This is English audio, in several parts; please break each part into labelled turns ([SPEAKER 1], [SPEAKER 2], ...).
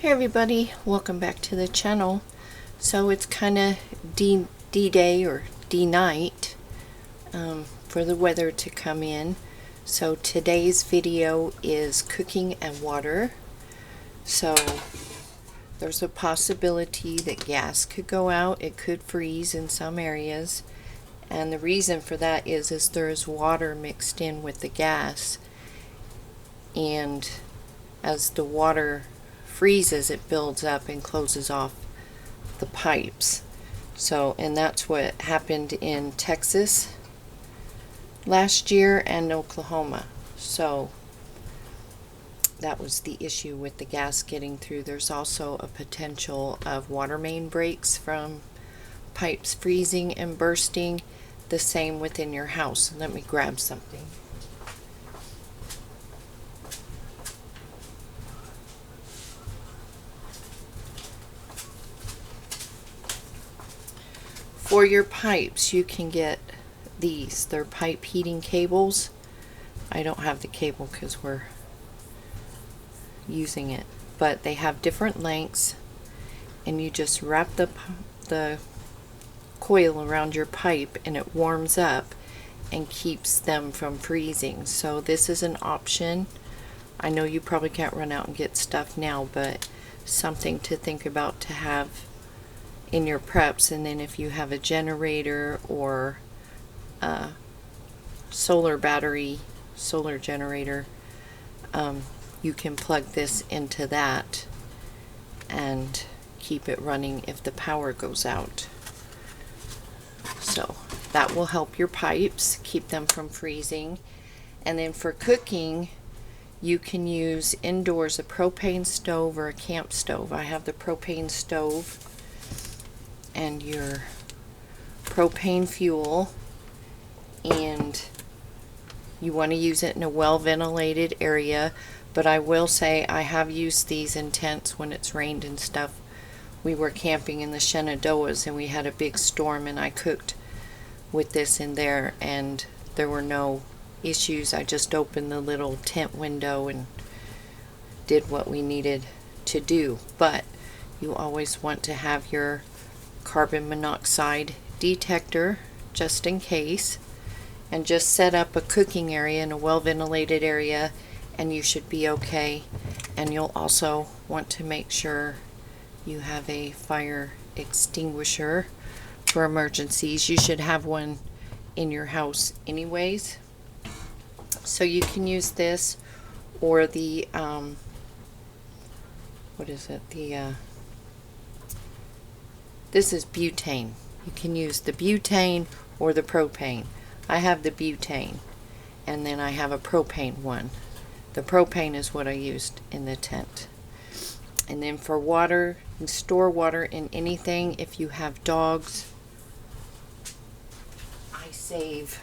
[SPEAKER 1] Hey everybody, welcome back to the channel. So it's kind of D-Day or D-Night for the weather to come in. So today's video is cooking and water. So there's a possibility that gas could go out. It could freeze in some areas. And the reason for that is there's water mixed in with the gas. And as the water freezes, it builds up and closes off the pipes. So, and that's what happened in Texas last year and Oklahoma. So that was the issue with the gas getting through. There's also a potential of water main breaks from pipes freezing and bursting. The same within your house. Let me grab something. For your pipes, you can get these. They're pipe heating cables. I don't have the cable because we're using it, but they have different lengths, and you just wrap the coil around your pipe and it warms up and keeps them from freezing. So this is an option. I know you probably can't run out and get stuff now, but something to think about to have in your preps. And then if you have a generator or a solar generator, you can plug this into that and keep it running if the power goes out. So that will help your pipes, keep them from freezing. And then for cooking, you can use indoors a propane stove or a camp stove. I have the propane stove, and your propane fuel, and you want to use it in a well ventilated area. But I will say I have used these in tents when it's rained and stuff. We were camping in the Shenandoahs and we had a big storm, and I cooked with this in there and there were no issues. I just opened the little tent window and did what we needed to do. But you always want to have your carbon monoxide detector just in case, and just set up a cooking area in a well ventilated area and you should be okay. And you'll also want to make sure you have a fire extinguisher for emergencies. You should have one in your house anyways. So you can use this or the this is butane. You can use the butane or the propane. I have the butane, and then I have a propane one. The propane is what I used in the tent. And then for water, you can store water in anything. If you have dogs, I save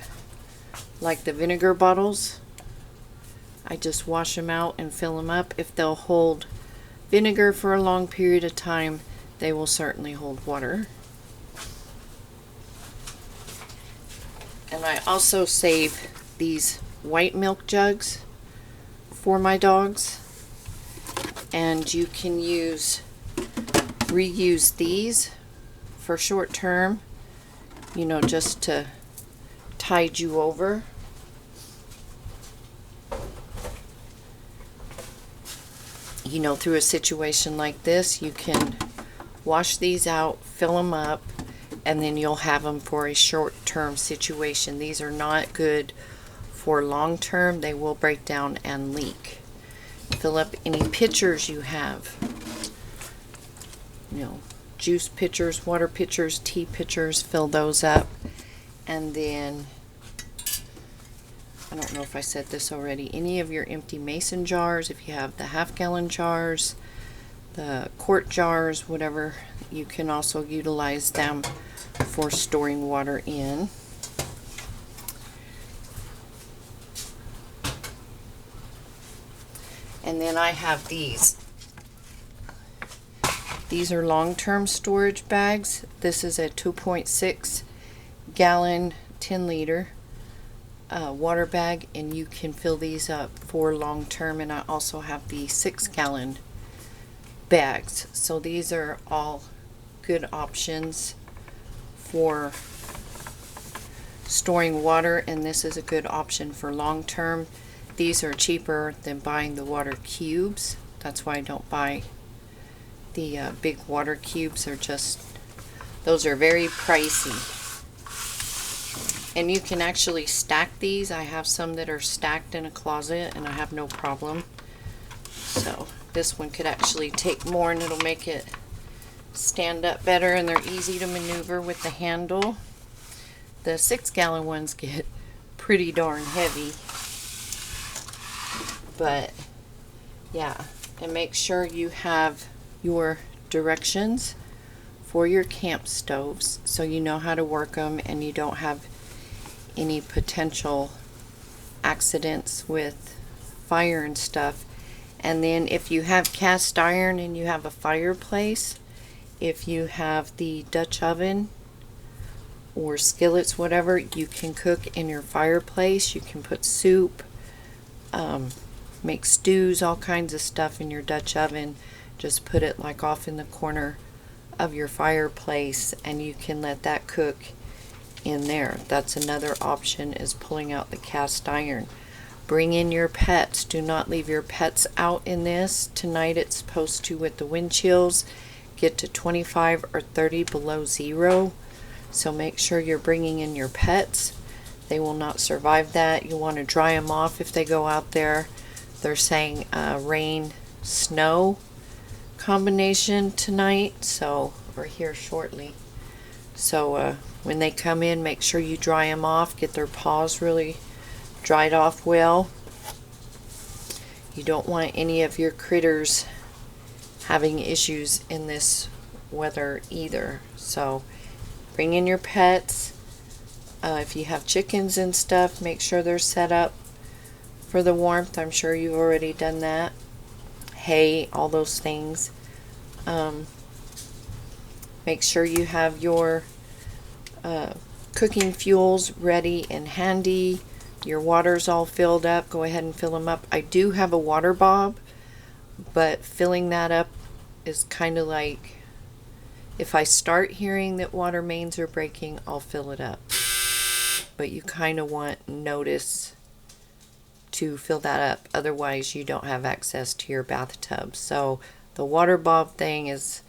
[SPEAKER 1] like the vinegar bottles. I just wash them out and fill them up. If they'll hold vinegar for a long period of time, they will certainly hold water. And I also save these white milk jugs for my dogs. And you can reuse these for short term, just to tide you over. Through a situation like this, you can wash these out, fill them up, and then you'll have them for a short-term situation. These are not good for long-term. They will break down and leak. Fill up any pitchers you have. Juice pitchers, water pitchers, tea pitchers, fill those up. And then, I don't know if I said this already, any of your empty mason jars, if you have the half-gallon jars, the quart jars, whatever, you can also utilize them for storing water in. And then I have these. These are long-term storage bags. This is a 2.6 gallon 10 liter water bag, and you can fill these up for long term. And I also have the 6 gallon bags. So these are all good options for storing water, and this is a good option for long term. These are cheaper than buying the water cubes. That's why I don't buy the big water cubes. Those are very pricey. And you can actually stack these. I have some that are stacked in a closet and I have no problem. So this one could actually take more and it'll make it stand up better, and they're easy to maneuver with the handle. The 6-gallon ones get pretty darn heavy. But yeah, and make sure you have your directions for your camp stoves so you know how to work them and you don't have any potential accidents with fire and stuff. And then if you have cast iron and you have a fireplace, if you have the Dutch oven or skillets, whatever, you can cook in your fireplace. You can put soup, make stews, all kinds of stuff in your Dutch oven. Just put it like off in the corner of your fireplace and you can let that cook in there. That's another option, is pulling out the cast iron. Bring in your pets. Do not leave your pets out in this. Tonight it's supposed to, with the wind chills, get to 25 or 30 below zero. So make sure you're bringing in your pets. They will not survive that. You want to dry them off if they go out there. They're saying rain, snow combination tonight, so, or here shortly. So when they come in, make sure you dry them off. Get their paws really dried off well. You don't want any of your critters having issues in this weather either. So bring in your pets. If you have chickens and stuff, make sure they're set up for the warmth. I'm sure you've already done that. Hay, all those things. Make sure you have your cooking fuels ready and handy. Your water's all filled up. Go ahead and fill them up. I do have a water bob, but filling that up is kind of like, if I start hearing that water mains are breaking, I'll fill it up. But you kind of want notice to fill that up. Otherwise, you don't have access to your bathtub. So the water bob thing is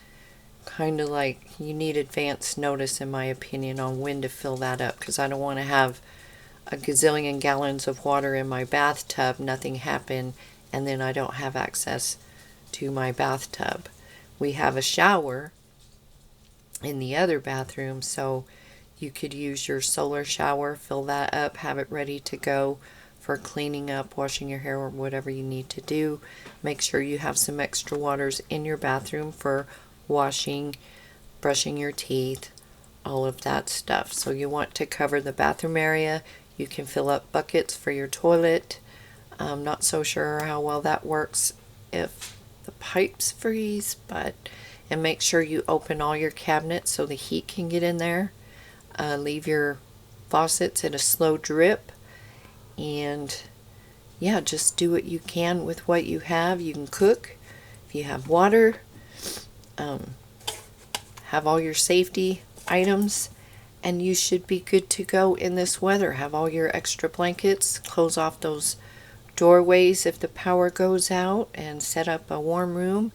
[SPEAKER 1] kind of like, you need advance notice, in my opinion, on when to fill that up, because I don't want to have a gazillion gallons of water in my bathtub, nothing happen, and then I don't have access to my bathtub. We have a shower in the other bathroom, so you could use your solar shower, fill that up, have it ready to go for cleaning up, washing your hair, or whatever you need to do. Make sure you have some extra waters in your bathroom for washing, brushing your teeth, all of that stuff. So you want to cover the bathroom area. You can fill up buckets for your toilet. I'm not so sure how well that works if the pipes freeze, and make sure you open all your cabinets so the heat can get in there. Leave your faucets at a slow drip, and yeah, just do what you can with what you have. You can cook if you have water. Have all your safety items, and you should be good to go in this weather. Have all your extra blankets, close off those doorways if the power goes out, and set up a warm room.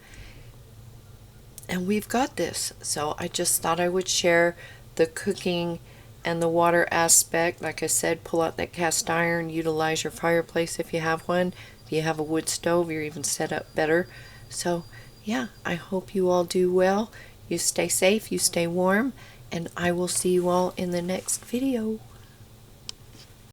[SPEAKER 1] And we've got this. So I just thought I would share the cooking and the water aspect. Like I said, pull out that cast iron, utilize your fireplace if you have one. If you have a wood stove, you're even set up better. So yeah, I hope you all do well. You stay safe, you stay warm, and I will see you all in the next video.